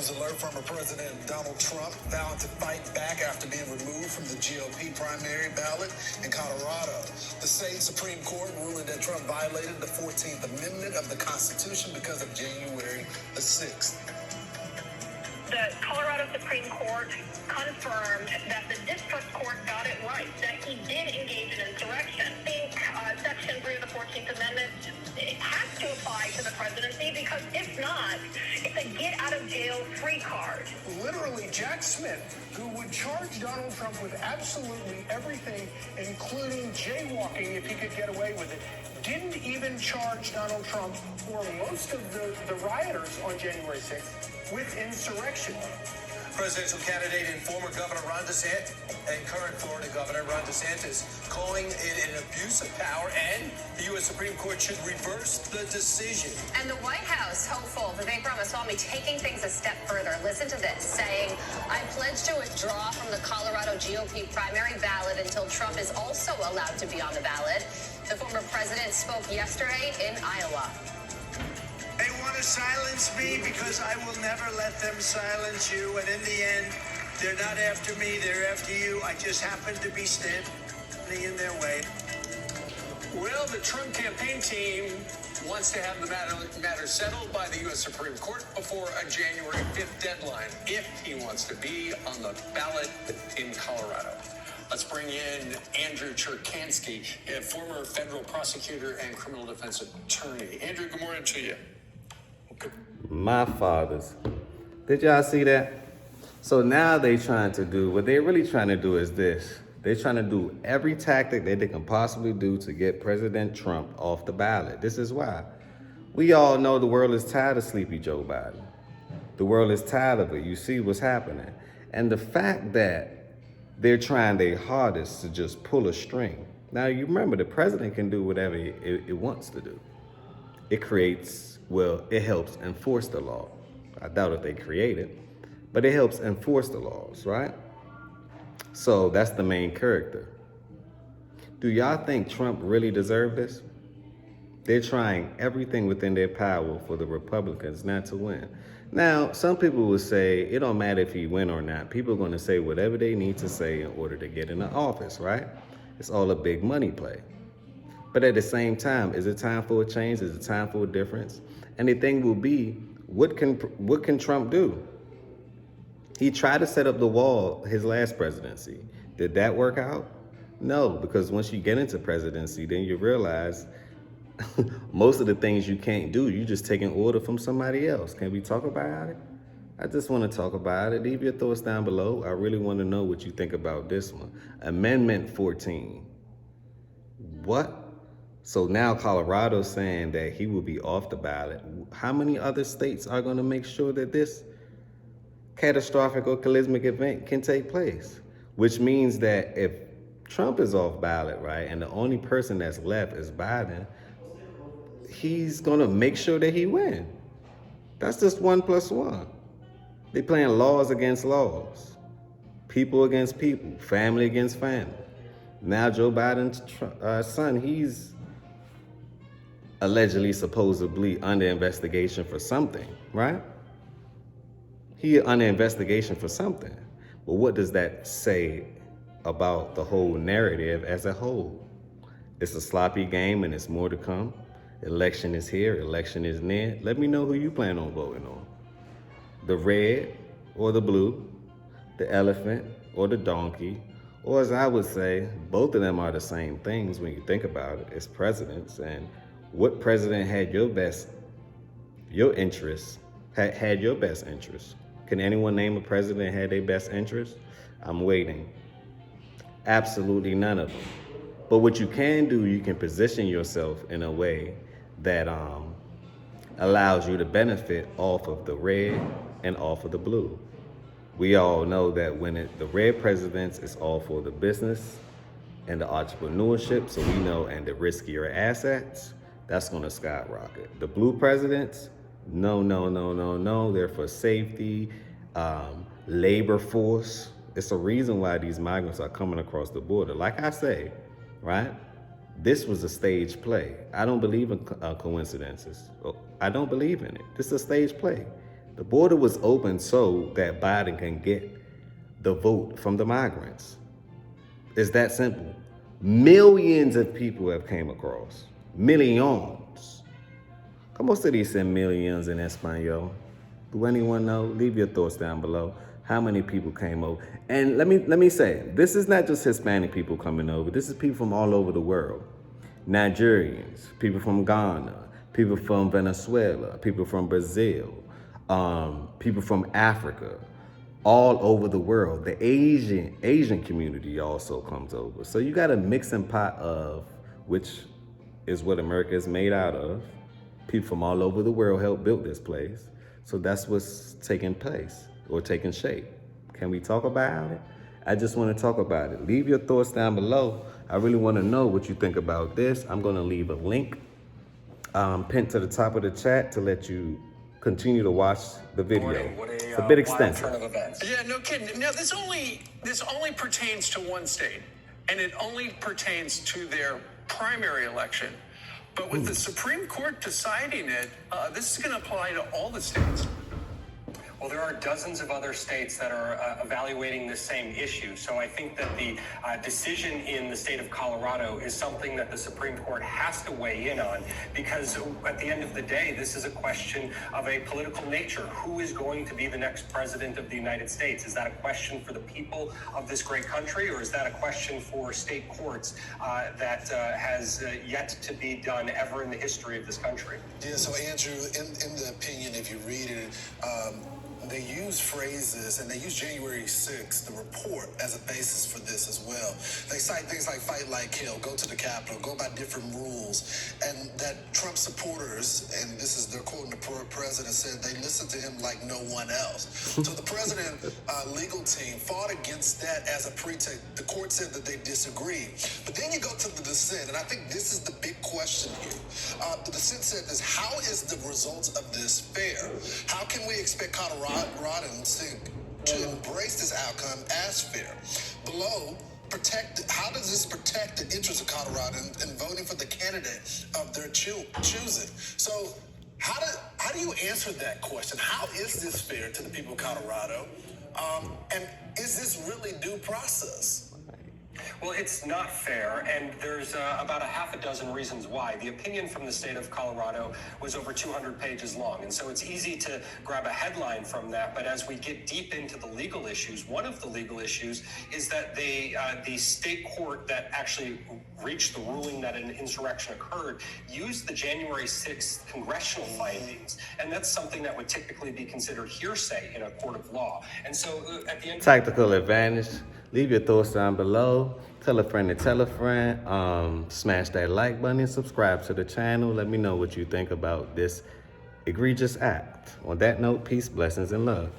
news alert. Former President Donald Trump vowing to fight back after being removed from the GOP primary ballot in Colorado. The state Supreme Court ruling that Trump violated the 14th Amendment of the Constitution because of January the 6th. The Colorado Supreme Court confirmed that the district court got it right, that he did engage in insurrection. I think Section 3 of the 14th Amendment, it has to apply to the presidency, because if not, it's a get-out-of-jail-free card. Literally, Jack Smith, who would charge Donald Trump with absolutely everything, including jaywalking if he could get away with it, didn't even charge Donald Trump or most of the rioters on January 6th with insurrection. Presidential candidate and former Governor Ron DeSantis and current Florida Governor Ron DeSantis calling it an abuse of power, and the U.S. Supreme Court should reverse the decision. And the White House hopeful that Vivek Ramaswamy taking things a step further. Listen to this, saying, I pledge to withdraw from the Colorado GOP primary ballot until Trump is also allowed to be on the ballot. The former president spoke yesterday in Iowa. They want to silence me because I will never let them silence you. And in the end, they're not after me, they're after you. I just happen to be standing in their way. Well, the Trump campaign team wants to have the matter settled by the U.S. Supreme Court before a January 5th deadline, if he wants to be on the ballot in Colorado. Let's bring in Andrew Cherkansky, a former federal prosecutor and criminal defense attorney. Andrew, good morning to you. My fathers. Did y'all see that? So now they trying to do, what they're really trying to do is this. They're trying to do every tactic that they can possibly do to get President Trump off the ballot. This is why. We all know the world is tired of sleepy Joe Biden. The world is tired of it. You see what's happening. And the fact that they're trying their hardest to just pull a string. Now, you remember, the president can do whatever it wants to do. It creates, well, it helps enforce the law. I doubt if they create it, but it helps enforce the laws, right? So that's the main character. Do y'all think Trump really deserved this? They're trying everything within their power for the Republicans not to win. Now, some people will say it don't matter if he win or not. People are going to say whatever they need to say in order to get in the office, right? It's all a big money play. But at the same time, is it time for a change? Is it time for a difference? And the thing will be, what can Trump do? He tried to set up the wall his last presidency. Did that work out? No, because once you get into presidency, then you realize most of the things you can't do, you just take an order from somebody else. Can we talk about it? I just want to talk about it. Leave your thoughts down below. I really want to know what you think about this one. Amendment 14. What? So now Colorado's saying that he will be off the ballot. How many other states are going to make sure that this catastrophic or cataclysmic event can take place? Which means that if Trump is off ballot, right, and the only person that's left is Biden, he's going to make sure that he wins. That's just 1 + 1. They're playing laws against laws, people against people, family against family. Now Joe Biden's son, he's allegedly, supposedly under investigation for something, right? He under investigation for something. But what does that say about the whole narrative as a whole? It's a sloppy game and it's more to come. Election is here, election is near. Let me know who you plan on voting on. The red or the blue, the elephant or the donkey, or as I would say, both of them are the same things when you think about it. It's presidents, and what president had your best interest? Can anyone name a president that had their best interest? I'm waiting. Absolutely none of them. But what you can do, you can position yourself in a way that allows you to benefit off of the red and off of the blue. We all know that when the red presidents is all for the business and the entrepreneurship, so we know, and the riskier assets, that's going to skyrocket. The blue presidents, no. They're for safety, labor force. It's a reason why these migrants are coming across the border. Like I say, right? This was a stage play. I don't believe in coincidences. I don't believe in it. This is a stage play. The border was open so that Biden can get the vote from the migrants. It's that simple. Millions of people have came across. Millions. ¿Cómo se dice millions in Espanol? Do anyone know? Leave your thoughts down below. How many people came over? And let me say, this is not just Hispanic people coming over. This is people from all over the world. Nigerians, people from Ghana, people from Venezuela, people from Brazil, people from Africa, all over the world. The Asian community also comes over. So you got a mixing pot of, which is what America is made out of. People from all over the world helped build this place. So that's what's taking place or taking shape. Can we talk about it? I just want to talk about it. Leave your thoughts down below. I really want to know what you think about this. I'm going to leave a link pinned to the top of the chat to let you continue to watch the video. It's a bit extensive. Yeah, no kidding. Now, this only pertains to one state, and it only pertains to their primary election. But with the Supreme Court deciding it, this is going to apply to all the states. Well, there are dozens of other states that are evaluating the same issue. So I think that the decision in the state of Colorado is something that the Supreme Court has to weigh in on, because at the end of the day, this is a question of a political nature. Who is going to be the next president of the United States? Is that a question for the people of this great country, or is that a question for state courts that has yet to be done ever in the history of this country? Yeah, so Andrew, in the opinion, if you read it, they use phrases, and they use January 6th, the report, as a basis for this as well. They cite things like fight like hell, go to the Capitol, go by different rules, and that Trump supporters, and this is, they're quoting the president, said they listened to him like no one else. So the president legal team fought against that as a pretext. The court said that they disagreed. But then you go to the dissent, and I think this is the big question here. The dissent said this: how is the results of this fair? How can we expect Coloradans to embrace this outcome as fair? Below, how does this protect the interests of Colorado in voting for the candidate of their choosing? So how do you answer that question? How is this fair to the people of Colorado? And is this really due process? Well, it's not fair, and there's about a half a dozen reasons why. The opinion from the state of Colorado was over 200 pages long, and so it's easy to grab a headline from that. But as we get deep into the legal issues, one of the legal issues is that the state court that actually reached the ruling that an insurrection occurred used the January 6th congressional findings, and that's something that would typically be considered hearsay in a court of law. And so at the end, Tactical advantage. Leave your thoughts down below. Tell a friend to tell a friend. Smash that like button and subscribe to the channel. Let me know what you think about this egregious act. On that note, peace, blessings, and love.